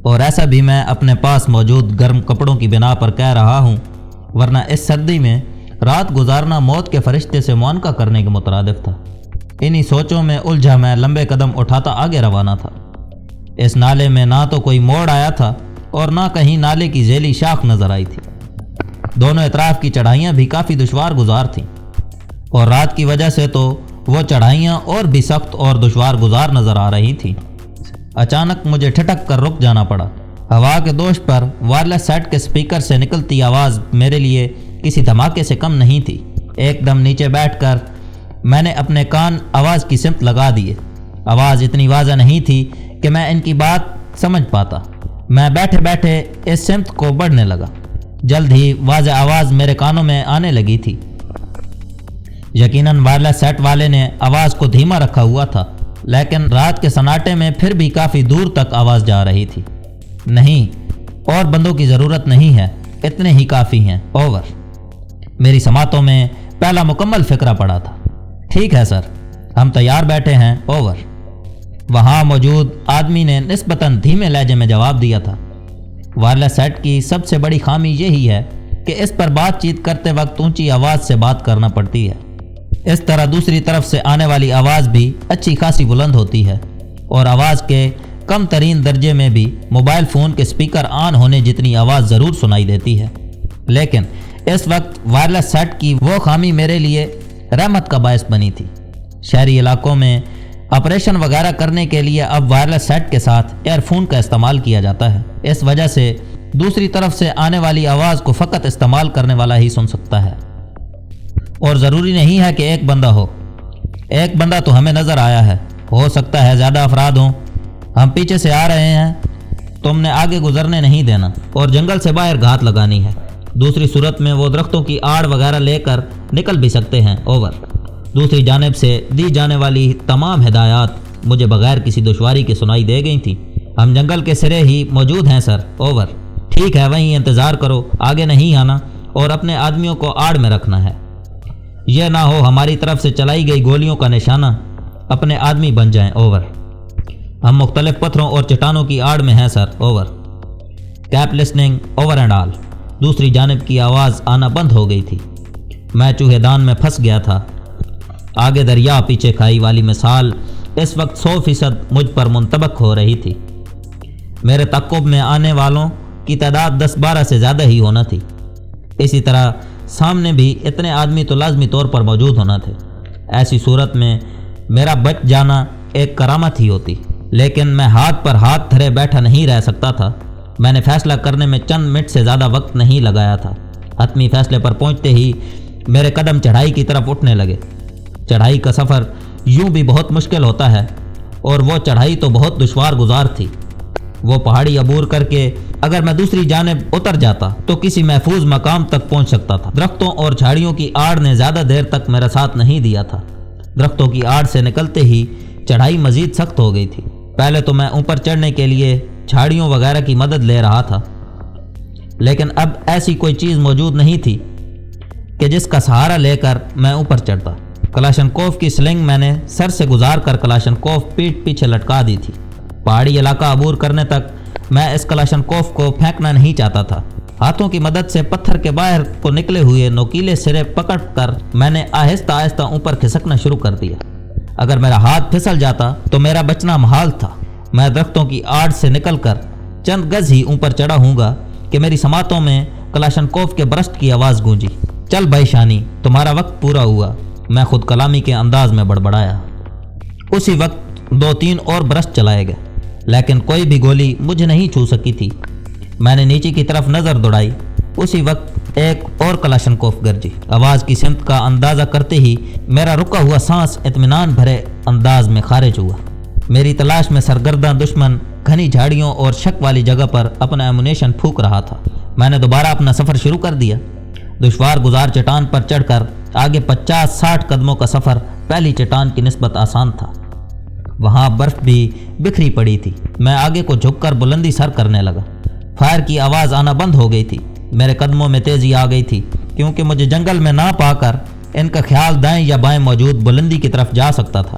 اور ایسا بھی میں اپنے پاس موجود گرم کپڑوں کی بنا پر کہہ رہا ہوں، ورنہ اس سردی میں رات گزارنا موت کے فرشتے سے معانقہ کرنے کے مترادف تھا۔ انہی سوچوں میں الجھا میں لمبے قدم اٹھاتا آگے روانہ تھا۔ اس نالے میں نہ تو کوئی موڑ آیا تھا اور نہ کہیں نالے کی ذیلی شاخ نظر آئی تھی۔ دونوں اطراف کی چڑھائیاں بھی کافی دشوار گزار تھیں، اور رات کی وجہ سے تو وہ چڑھائیاں اور بھی سخت اور دشوار گزار نظر آ رہی تھیں۔ اچانک مجھے ٹھٹک کر رک جانا پڑا۔ ہوا کے دوش پر وائرلیس سیٹ کے سپیکر سے نکلتی آواز میرے لیے کسی دھماکے سے کم نہیں تھی۔ ایک دم نیچے بیٹھ کر میں نے اپنے کان آواز کی سمت لگا دیے۔ آواز اتنی واضح نہیں تھی کہ میں ان کی بات سمجھ پاتا۔ میں بیٹھے بیٹھے اس سمت کو بڑھنے لگا۔ جلد ہی واضح آواز میرے کانوں میں آنے لگی تھی۔ یقیناً وائرلیس سیٹ والے نے آواز کو دھیما رکھا ہوا تھا، لیکن رات کے سناٹے میں پھر بھی کافی دور تک آواز جا رہی تھی۔ نہیں، اور بندوں کی ضرورت نہیں ہے، اتنے ہی کافی ہیں، اوور۔ میری سماعتوں میں پہلا مکمل فقرہ پڑا تھا۔ ٹھیک ہے سر، ہم تیار بیٹھے ہیں، اوور۔ وہاں موجود آدمی نے نسبتاً دھیمے لہجے میں جواب دیا تھا۔ وائرلیس سیٹ کی سب سے بڑی خامی یہی ہے کہ اس پر بات چیت کرتے وقت اونچی آواز سے بات کرنا پڑتی ہے۔ اس طرح دوسری طرف سے آنے والی آواز بھی اچھی خاصی بلند ہوتی ہے، اور آواز کے کم ترین درجے میں بھی موبائل فون کے سپیکر آن ہونے جتنی آواز ضرور سنائی دیتی ہے۔ لیکن اس وقت وائرلیس سیٹ کی وہ خامی میرے لیے رحمت کا باعث بنی تھی۔ شہری علاقوں میں آپریشن وغیرہ کرنے کے لیے اب وائرلیس سیٹ کے ساتھ ایئر فون کا استعمال کیا جاتا ہے۔ اس وجہ سے دوسری طرف سے آنے والی آواز کو فقط استعمال کرنے والا ہی سن سکتا ہے، اور ضروری نہیں ہے کہ ایک بندہ ہو۔ ایک بندہ تو ہمیں نظر آیا ہے، ہو سکتا ہے زیادہ افراد ہوں۔ ہم پیچھے سے آ رہے ہیں، تم نے آگے گزرنے نہیں دینا اور جنگل سے باہر گھات لگانی ہے۔ دوسری صورت میں وہ درختوں کی آڑ وغیرہ لے کر نکل بھی سکتے ہیں، اوور۔ دوسری جانب سے دی جانے والی تمام ہدایات مجھے بغیر کسی دشواری کے سنائی دے گئی تھیں۔ ہم جنگل کے سرے ہی موجود ہیں سر، اوور۔ ٹھیک ہے، وہیں انتظار کرو، آگے نہیں آنا اور اپنے آدمیوں کو آڑ میں رکھنا ہے۔ یہ نہ ہو ہماری طرف سے چلائی گئی گولیوں کا نشانہ اپنے آدمی بن جائیں، اوور۔ ہم مختلف پتھروں اور چٹانوں کی آڑ میں ہیں sir, over. Keep listening, over and all. دوسری جانب کی آواز آنا بند ہو گئی تھی۔ میں چوہے دان میں پھنس گیا تھا۔ آگے دریا پیچھے کھائی والی مثال اس وقت 100% مجھ پر منطبق ہو رہی تھی۔ میرے تعقب میں آنے والوں کی تعداد 10-12 سے زیادہ ہی ہونا تھی۔ اسی طرح سامنے بھی اتنے آدمی تو لازمی طور پر موجود ہونا تھے۔ ایسی صورت میں میرا بچ جانا ایک کرامت ہی ہوتی، لیکن میں ہاتھ پر ہاتھ دھرے بیٹھا نہیں رہ سکتا تھا۔ میں نے فیصلہ کرنے میں چند منٹ سے زیادہ وقت نہیں لگایا تھا۔ حتمی فیصلے پر پہنچتے ہی میرے قدم چڑھائی کی طرف اٹھنے لگے۔ چڑھائی کا سفر یوں بھی بہت مشکل ہوتا ہے، اور وہ چڑھائی تو بہت دشوار گزار تھی۔ وہ پہاڑی عبور کر کے اگر میں دوسری جانب اتر جاتا تو کسی محفوظ مقام تک پہنچ سکتا تھا۔ درختوں اور جھاڑیوں کی آڑ نے زیادہ دیر تک میرا ساتھ نہیں دیا تھا۔ درختوں کی آڑ سے نکلتے ہی چڑھائی مزید سخت ہو گئی تھی۔ پہلے تو میں اوپر چڑھنے کے لیے جھاڑیوں وغیرہ کی مدد لے رہا تھا، لیکن اب ایسی کوئی چیز موجود نہیں تھی کہ جس کا سہارا لے کر میں اوپر چڑھتا۔ کلاشنکوف کی سلنگ میں نے سر سے گزار کر کلاشنکوف پیٹھ پیچھے لٹکا دی تھی۔ پہاڑی علاقہ عبور کرنے تک میں اس کلاشنکوف کو پھینکنا نہیں چاہتا تھا۔ ہاتھوں کی مدد سے پتھر کے باہر کو نکلے ہوئے نوکیلے سرے پکڑ کر میں نے آہستہ آہستہ اوپر کھسکنا شروع کر دیا۔ اگر میرا ہاتھ پھسل جاتا تو میرا بچنا محال تھا۔ میں درختوں کی آڑ سے نکل کر چند گز ہی اوپر چڑھا ہوں گا کہ میری سماعتوں میں کلاشنکوف کے برسٹ کی آواز گونجی۔ چل بھائی شانی، تمہارا وقت پورا ہوا، میں خود کلامی کے انداز میں بڑبڑایا۔ اسی وقت 2-3 اور برسٹ چلائے گئے، لیکن کوئی بھی گولی مجھے نہیں چھو سکی تھی۔ میں نے نیچے کی طرف نظر دوڑائی۔ اسی وقت ایک اور کلاشنکوف گرجی۔ آواز کی سمت کا اندازہ کرتے ہی میرا رکا ہوا سانس اطمینان بھرے انداز میں خارج ہوا۔ میری تلاش میں سرگرداں دشمن گھنی جھاڑیوں اور شک والی جگہ پر اپنا ایمونیشن پھونک رہا تھا۔ میں نے دوبارہ اپنا سفر شروع کر دیا۔ دشوار گزار چٹان پر چڑھ کر آگے 50-60 قدموں کا سفر پہلی چٹان کی نسبت آسان تھا۔ وہاں برف بھی بکھری پڑی تھی۔ میں آگے کو جھک کر بلندی سر کرنے لگا۔ فائر کی آواز آنا بند ہو گئی تھی۔ میرے قدموں میں تیزی آ گئی تھی، کیونکہ مجھے جنگل میں نہ پا کر ان کا خیال دائیں یا بائیں موجود بلندی کی طرف جا سکتا تھا۔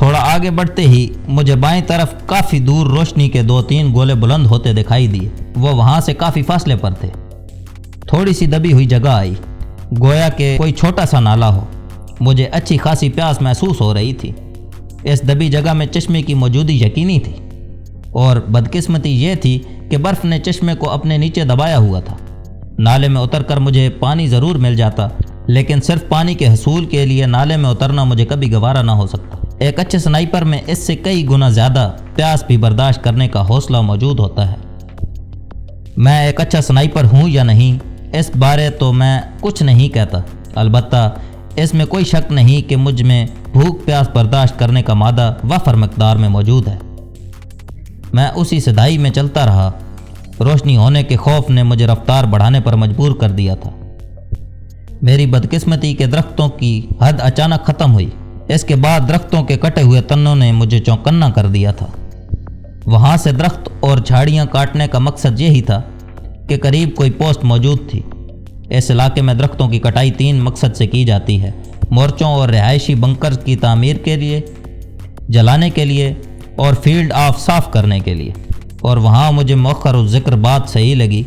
تھوڑا آگے بڑھتے ہی مجھے بائیں طرف کافی دور روشنی کے 2-3 گولے بلند ہوتے دکھائی دیے۔ وہ وہاں سے کافی فاصلے پر تھے۔ تھوڑی سی دبی ہوئی جگہ آئی، گویا کہ کوئی چھوٹا سا نالا ہو۔ مجھے اچھی خاصی پیاس محسوس ہو رہی تھی۔ اس دبی جگہ میں چشمے کی موجودگی یقینی تھی، اور بدقسمتی یہ تھی کہ برف نے چشمے کو اپنے نیچے دبایا ہوا تھا۔ نالے میں اتر کر مجھے پانی ضرور مل جاتا، لیکن صرف پانی کے حصول کے لیے نالے میں اترنا مجھے کبھی گوارا نہ ہو سکتا۔ ایک اچھے سنائپر میں اس سے کئی گنا زیادہ پیاس بھی برداشت کرنے کا حوصلہ موجود ہوتا ہے۔ میں ایک اچھا سنائپر ہوں یا نہیں، اس بارے تو میں کچھ نہیں کہتا، البتہ اس میں کوئی شک نہیں کہ مجھ میں بھوک پیاس برداشت کرنے کا مادہ وافر مقدار میں موجود ہے۔ میں اسی سدھائی میں چلتا رہا۔ روشنی ہونے کے خوف نے مجھے رفتار بڑھانے پر مجبور کر دیا تھا۔ میری بدقسمتی کے درختوں کی حد اچانک ختم ہوئی۔ اس کے بعد درختوں کے کٹے ہوئے تنوں نے مجھے چونکنا کر دیا تھا۔ وہاں سے درخت اور جھاڑیاں کاٹنے کا مقصد یہی تھا کہ قریب کوئی پوسٹ موجود تھی۔ اس علاقے میں درختوں کی کٹائی 3 مقصد سے کی جاتی ہے: مورچوں اور رہائشی بنکر کی تعمیر کے لیے، جلانے کے لیے، اور فیلڈ آف صاف کرنے کے لیے۔ اور وہاں مجھے مؤخر الذکر بات صحیح لگی،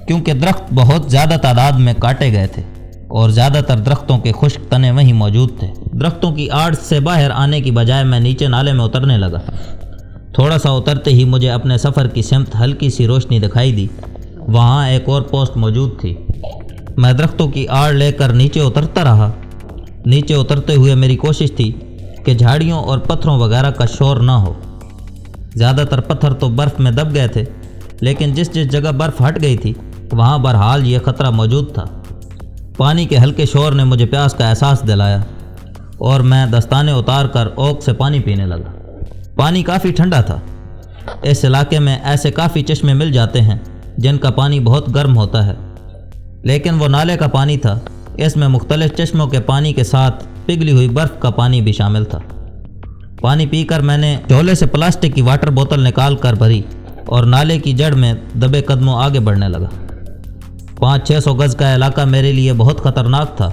کیونکہ درخت بہت زیادہ تعداد میں کاٹے گئے تھے اور زیادہ تر درختوں کے خشک تنے وہیں موجود تھے۔ درختوں کی آڑ سے باہر آنے کی بجائے میں نیچے نالے میں اترنے لگا۔ تھوڑا سا اترتے ہی مجھے اپنے سفر کی سمت ہلکی سی روشنی دکھائی دی۔ وہاں ایک اور پوسٹ موجود تھی۔ میں درختوں کی آڑ لے کر نیچے اترتا رہا۔ نیچے اترتے ہوئے میری کوشش تھی کہ جھاڑیوں اور پتھروں وغیرہ کا شور نہ ہو۔ زیادہ تر پتھر تو برف میں دب گئے تھے، لیکن جس جگہ برف ہٹ گئی تھی وہاں بہرحال یہ خطرہ موجود تھا۔ پانی کے ہلکے شور نے مجھے پیاس کا احساس دلایا، اور میں دستانے اتار کر اوک سے پانی پینے لگا۔ پانی کافی ٹھنڈا تھا۔ اس علاقے میں ایسے کافی چشمے مل جاتے ہیں جن کا پانی بہت گرم ہوتا ہے، لیکن وہ نالے کا پانی تھا۔ اس میں مختلف چشموں کے پانی کے ساتھ پگھلی ہوئی برف کا پانی بھی شامل تھا۔ پانی پی کر میں نے جھولے سے پلاسٹک کی واٹر بوتل نکال کر بھری اور نالے کی جڑ میں دبے قدموں آگے بڑھنے لگا۔ 500-600 گز کا علاقہ میرے لیے بہت خطرناک تھا۔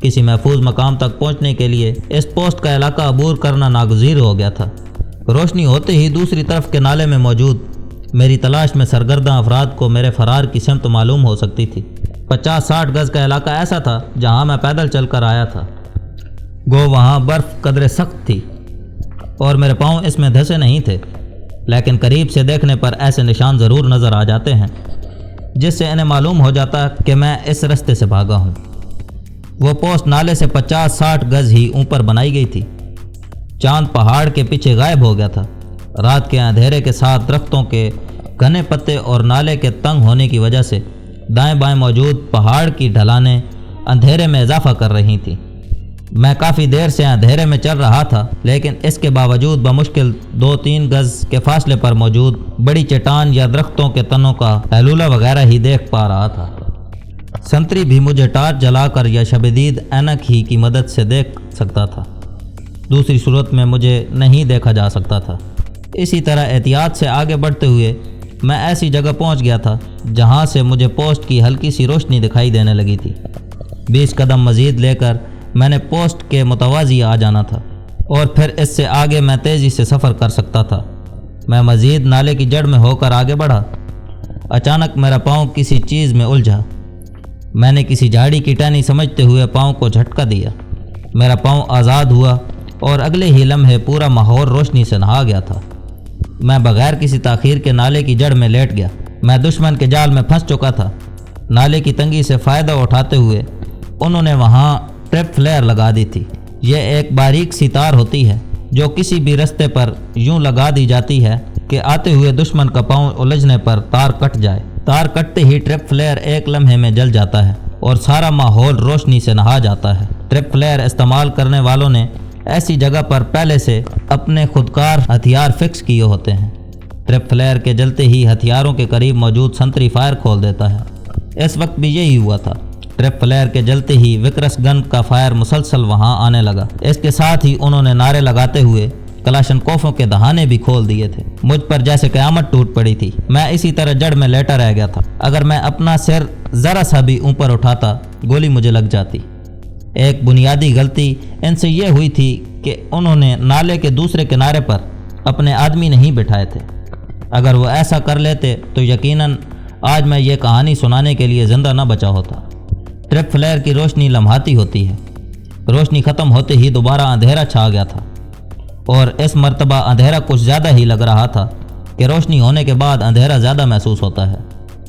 کسی محفوظ مقام تک پہنچنے کے لیے اس پوسٹ کا علاقہ عبور کرنا ناگزیر ہو گیا تھا۔ روشنی ہوتے ہی دوسری طرف کے نالے میں موجود میری تلاش میں سرگرداں افراد کو میرے فرار کی سمت معلوم ہو سکتی تھی۔ 50-60 گز کا علاقہ ایسا تھا جہاں میں پیدل چل کر آیا تھا۔ گو وہاں برف قدرے سخت تھی اور میرے پاؤں اس میں دھسے نہیں تھے، لیکن قریب سے دیکھنے پر ایسے نشان ضرور نظر آ جاتے ہیں جس سے انہیں معلوم ہو جاتا کہ میں اس رستے سے بھاگا ہوں۔ وہ پوسٹ نالے سے 50-60 گز ہی اوپر بنائی گئی تھی۔ چاند پہاڑ کے پیچھے غائب ہو گیا تھا۔ رات کے اندھیرے کے ساتھ درختوں کے گھنے پتے اور نالے کے تنگ ہونے کی وجہ سے دائیں بائیں موجود پہاڑ کی ڈھلانیں اندھیرے میں اضافہ کر رہی تھیں۔ میں کافی دیر سے اندھیرے میں چل رہا تھا، لیکن اس کے باوجود بمشکل 2-3 گز کے فاصلے پر موجود بڑی چٹان یا درختوں کے تنوں کا پہلولہ وغیرہ ہی دیکھ پا رہا تھا۔ سنتری بھی مجھے ٹارچ جلا کر یا شبدید اینک ہی کی مدد سے دیکھ سکتا تھا، دوسری صورت میں مجھے نہیں دیکھا جا سکتا تھا۔ اسی طرح احتیاط سے آگے بڑھتے ہوئے میں ایسی جگہ پہنچ گیا تھا جہاں سے مجھے پوسٹ کی ہلکی سی روشنی دکھائی دینے لگی تھی۔ 20 قدم مزید لے کر میں نے پوسٹ کے متوازی آ جانا تھا، اور پھر اس سے آگے میں تیزی سے سفر کر سکتا تھا۔ میں مزید نالے کی جڑ میں ہو کر آگے بڑھا۔ اچانک میرا پاؤں کسی چیز میں الجھا۔ میں نے کسی جھاڑی کی ٹہنی سمجھتے ہوئے پاؤں کو جھٹکا دیا۔ میرا پاؤں آزاد ہوا اور اگلے ہی لمحے پورا ماحول روشنی سے نہا گیا تھا۔ میں بغیر کسی تاخیر کے نالے کی جڑ میں لیٹ گیا۔ میں دشمن کے جال میں پھنس چکا تھا۔ نالے کی تنگی سے فائدہ اٹھاتے ہوئے انہوں نے وہاں ٹرپ فلیئر لگا دی تھی۔ یہ ایک باریک سی تار ہوتی ہے جو کسی بھی رستے پر یوں لگا دی جاتی ہے کہ آتے ہوئے دشمن کا پاؤں الجھنے پر تار کٹ جائے۔ تار کٹتے ہی ٹرپ فلیئر ایک لمحے میں جل جاتا ہے اور سارا ماحول روشنی سے نہا جاتا ہے۔ ٹرپ فلیئر استعمال کرنے والوں نے ایسی جگہ پر پہلے سے اپنے خودکار ہتھیار فکس کیے ہوتے ہیں۔ ٹرپ فلیئر کے جلتے ہی ہتھیاروں کے قریب موجود سنتری فائر کھول دیتا ہے۔ اس وقت بھی یہی ہوا تھا۔ ٹرپ فلیئر کے جلتے ہی وکرس گن کا فائر مسلسل وہاں آنے لگا۔ اس کے ساتھ ہی انہوں نے نعرے لگاتے ہوئے کلاشنکوفوں کے دہانے بھی کھول دیے تھے۔ مجھ پر جیسے قیامت ٹوٹ پڑی تھی۔ میں اسی طرح جڑ میں لیٹا رہ گیا تھا۔ اگر میں اپنا سر ذرا سا بھی اوپر اٹھاتا گولی مجھے لگ جاتی۔ ایک بنیادی غلطی ان سے یہ ہوئی تھی کہ انہوں نے نالے کے دوسرے کنارے پر اپنے آدمی نہیں بٹھائے تھے۔ اگر وہ ایسا کر لیتے تو یقیناً آج میں یہ کہانی سنانے کے لیے زندہ نہ بچا ہوتا۔ ٹرپ فلیئر کی روشنی لمحاتی ہوتی ہے۔ روشنی ختم ہوتے ہی دوبارہ اندھیرا چھا گیا تھا، اور اس مرتبہ اندھیرا کچھ زیادہ ہی لگ رہا تھا کہ روشنی ہونے کے بعد اندھیرا زیادہ محسوس ہوتا ہے۔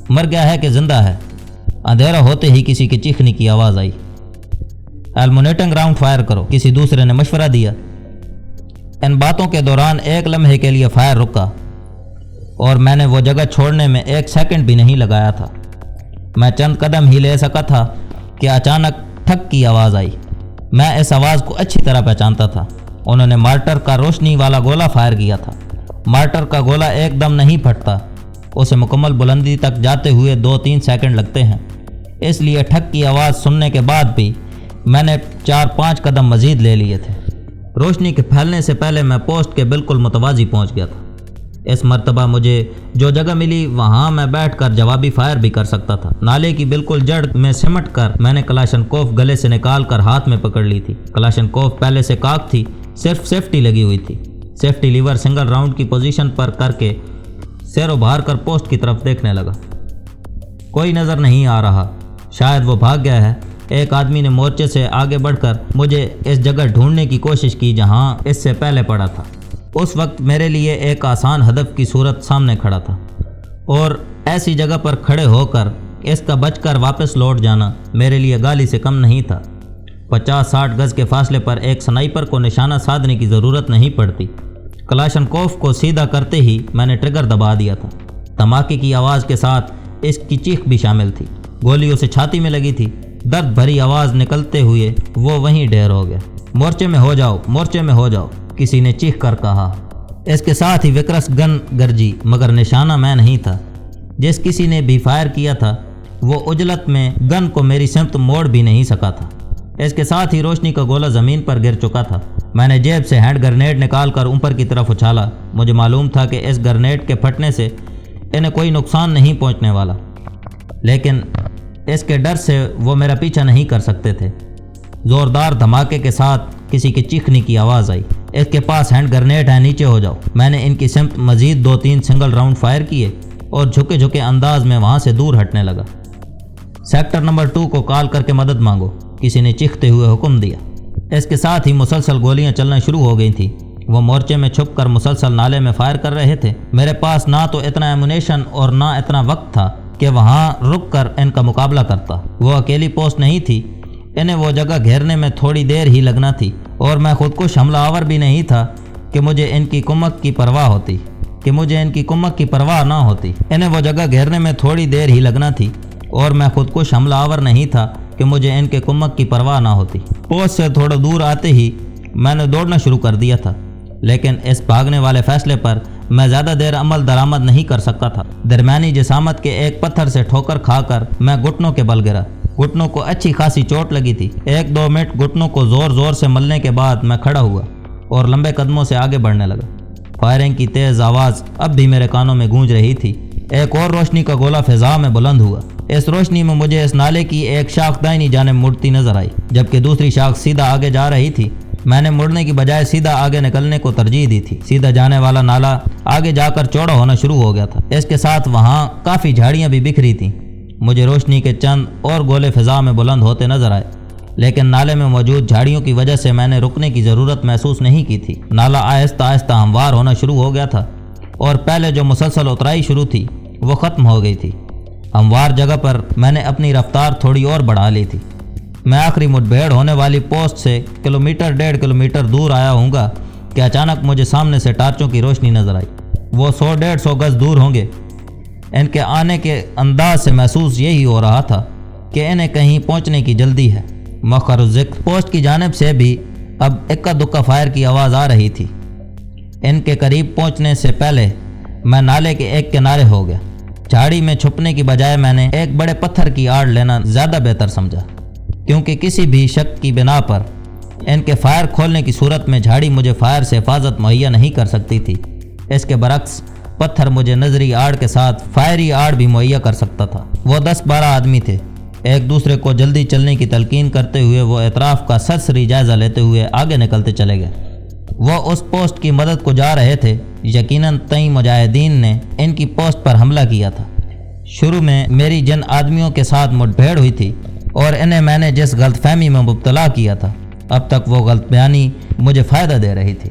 مر گیا ہے کہ زندہ ہے؟ اندھیرا ہوتے ہی کسی کی چیخنے کی آواز آئی۔ ایلمونیٹنگ راؤنڈ فائر کرو، کسی دوسرے نے مشورہ دیا۔ ان باتوں کے دوران ایک لمحے کے لیے فائر رکا، اور میں نے وہ جگہ چھوڑنے میں 1 سیکنڈ بھی نہیں لگایا تھا۔ میں چند قدم ہی لے سکا تھا کہ اچانک ٹھک کی آواز آئی۔ میں اس آواز کو اچھی طرح پہچانتا تھا۔ انہوں نے مارٹر کا روشنی والا گولہ فائر کیا تھا۔ مارٹر کا گولہ ایک دم نہیں پھٹتا، اسے مکمل بلندی تک جاتے ہوئے 2-3 سیکنڈ لگتے ہیں۔ اس لیے ٹھک کی آواز سننے کے بعد بھی میں نے 4-5 قدم مزید لے لیے تھے۔ روشنی کے پھیلنے سے پہلے میں پوسٹ کے بالکل متوازی پہنچ گیا تھا۔ اس مرتبہ مجھے جو جگہ ملی وہاں میں بیٹھ کر جوابی فائر بھی کر سکتا تھا۔ نالے کی بالکل جڑ میں سمٹ کر میں نے کلاشنکوف گلے سے نکال کر ہاتھ میں پکڑ لی تھی۔ کلاشنکوف پہلے سے کاک تھی، صرف سیفٹی لگی ہوئی تھی۔ سیفٹی لیور سنگل راؤنڈ کی پوزیشن پر کر کے سیر و بہار کر پوسٹ کی طرف دیکھنے لگا۔ کوئی نظر نہیں آ رہا، شاید وہ بھاگ گیا ہے۔ ایک آدمی نے مورچے سے آگے بڑھ کر مجھے اس جگہ ڈھونڈنے کی کوشش کی جہاں اس سے پہلے پڑا تھا۔ اس وقت میرے لیے ایک آسان ہدف کی صورت سامنے کھڑا تھا، اور ایسی جگہ پر کھڑے ہو کر اس کا بچ کر واپس لوٹ جانا میرے لیے گالی سے کم نہیں تھا۔ 50-60 گز کے فاصلے پر ایک سنائپر کو نشانہ سادھنے کی ضرورت نہیں پڑتی۔ کلاشنکوف کو سیدھا کرتے ہی میں نے ٹریگر دبا دیا تھا۔ دھماکے کی آواز کے ساتھ اس کی چیخ بھی شامل تھی۔ گولی اسے چھاتی میں لگی تھی۔ درد بھری آواز نکلتے ہوئے وہ وہیں ڈھیر ہو گیا۔ مورچے میں ہو جاؤ، مورچے میں ہو جاؤ، کسی نے چیخ کر کہا۔ اس کے ساتھ ہی وکرس گن گرجی، مگر نشانہ میں نہیں تھا۔ جس کسی نے بھی فائر کیا تھا وہ عجلت میں گن کو میری سمت موڑ بھی نہیں سکا تھا۔ اس کے ساتھ ہی روشنی کا گولہ زمین پر گر چکا تھا۔ میں نے جیب سے ہینڈ گرنیڈ نکال کر اوپر کی طرف اچھالا۔ مجھے معلوم تھا کہ اس گرنیڈ کے پھٹنے سے انہیں کوئی نقصان نہیں پہنچنے والا، لیکن اس کے ڈر سے وہ میرا پیچھا نہیں کر سکتے تھے۔ زوردار دھماکے کے ساتھ کسی کی چیخنے کی آواز آئی۔ اس کے پاس ہینڈ گرنیڈ ہے، نیچے ہو جاؤ۔ میں نے ان کی سمت مزید 2-3 سنگل راؤنڈ فائر کیے اور جھکے جھکے انداز میں وہاں سے دور ہٹنے لگا۔ سیکٹر نمبر 2 کو کال کر کے مدد مانگو، کسی نے چیختے ہوئے حکم دیا۔ اس کے ساتھ ہی مسلسل گولیاں چلنا شروع ہو گئی تھیں۔ وہ مورچے میں چھپ کر مسلسل نالے میں فائر کر رہے تھے۔ میرے پاس نہ تو اتنا ایمونیشن اور نہ اتنا وقت تھا کہ وہاں رک کر ان کا مقابلہ کرتا۔ وہ اکیلی پوسٹ نہیں تھی، انہیں وہ جگہ گھیرنے میں تھوڑی دیر ہی لگنا تھی، اور میں خود کو حملہ آور بھی نہیں تھا کہ مجھے ان کی کمک کی پرواہ نہ ہوتی۔ انہیں وہ جگہ گھیرنے میں تھوڑی دیر ہی لگنا تھی، اور میں خود کو حملہ آور نہیں تھا کہ مجھے ان کے کمک کی پرواہ نہ ہوتی۔ پوسٹ سے تھوڑا دور آتے ہی میں نے دوڑنا شروع کر دیا تھا، لیکن اس بھاگنے والے فیصلے پر میں زیادہ دیر عمل درآمد نہیں کر سکتا تھا۔ درمیانی جسامت کے ایک پتھر سے ٹھوکر کھا کر میں گھٹنوں کے بل گرا۔ گھٹنوں کو اچھی خاصی چوٹ لگی تھی۔ 1-2 منٹ گھٹنوں کو زور زور سے ملنے کے بعد میں کھڑا ہوا اور لمبے قدموں سے آگے بڑھنے لگا۔ فائرنگ کی تیز آواز اب بھی میرے کانوں میں گونج رہی تھی۔ ایک اور روشنی کا گولہ فضا میں بلند ہوا۔ اس روشنی میں مجھے اس نالے کی ایک شاخ دائنی جانب مڑتی نظر آئی، جبکہ دوسری شاخ سیدھا آگے جا رہی تھی۔ میں نے مڑنے کی بجائے سیدھا آگے نکلنے کو ترجیح دی تھی۔ سیدھا جانے والا نالا آگے جا کر چوڑا ہونا شروع ہو گیا تھا۔ اس کے ساتھ وہاں کافی جھاڑیاں بھی بکھری تھیں۔ مجھے روشنی کے چند اور گولے فضا میں بلند ہوتے نظر آئے، لیکن نالے میں موجود جھاڑیوں کی وجہ سے میں نے رکنے کی ضرورت محسوس نہیں کی تھی۔ نالا آہستہ آہستہ ہموار ہونا شروع ہو گیا تھا، اور پہلے جو مسلسل اترائی شروع تھی وہ ختم ہو گئی تھی۔ ہموار جگہ پر میں نے اپنی رفتار تھوڑی اور بڑھا لی تھی۔ میں آخری مٹبھیڑ ہونے والی پوسٹ سے 1-1.5 کلومیٹر دور آیا ہوں گا کہ اچانک مجھے سامنے سے ٹارچوں کی روشنی نظر آئی۔ وہ 100-150 گز دور ہوں گے۔ ان کے آنے کے انداز سے محسوس یہی ہو رہا تھا کہ انہیں کہیں پہنچنے کی جلدی ہے۔ مؤخر الذکر پوسٹ کی جانب سے بھی اب اکا دکا فائر کی آواز آ رہی تھی۔ ان کے قریب پہنچنے سے پہلے میں نالے کے ایک کنارے ہو گیا۔ جھاڑی میں چھپنے کی بجائے میں نے ایک بڑے پتھر کی آڑ لینا زیادہ بہتر سمجھا، کیونکہ کسی بھی شک کی بنا پر ان کے فائر کھولنے کی صورت میں جھاڑی مجھے فائر سے حفاظت مہیا نہیں کر سکتی تھی۔ اس کے برعکس پتھر مجھے نظری آڑ کے ساتھ فائری آڑ بھی مہیا کر سکتا تھا۔ وہ 10-12 آدمی تھے۔ ایک دوسرے کو جلدی چلنے کی تلقین کرتے ہوئے وہ اطراف کا سرسری جائزہ لیتے ہوئے آگے نکلتے چلے گئے۔ وہ اس پوسٹ کی مدد کو جا رہے تھے۔ یقیناً کئی مجاہدین نے ان کی پوسٹ پر حملہ کیا تھا۔ شروع میں میری جن آدمیوں کے ساتھ مٹ بھیڑ ہوئی تھی اور انہیں میں نے جس غلط فہمی میں مبتلا کیا تھا، اب تک وہ غلط بیانی مجھے فائدہ دے رہی تھی۔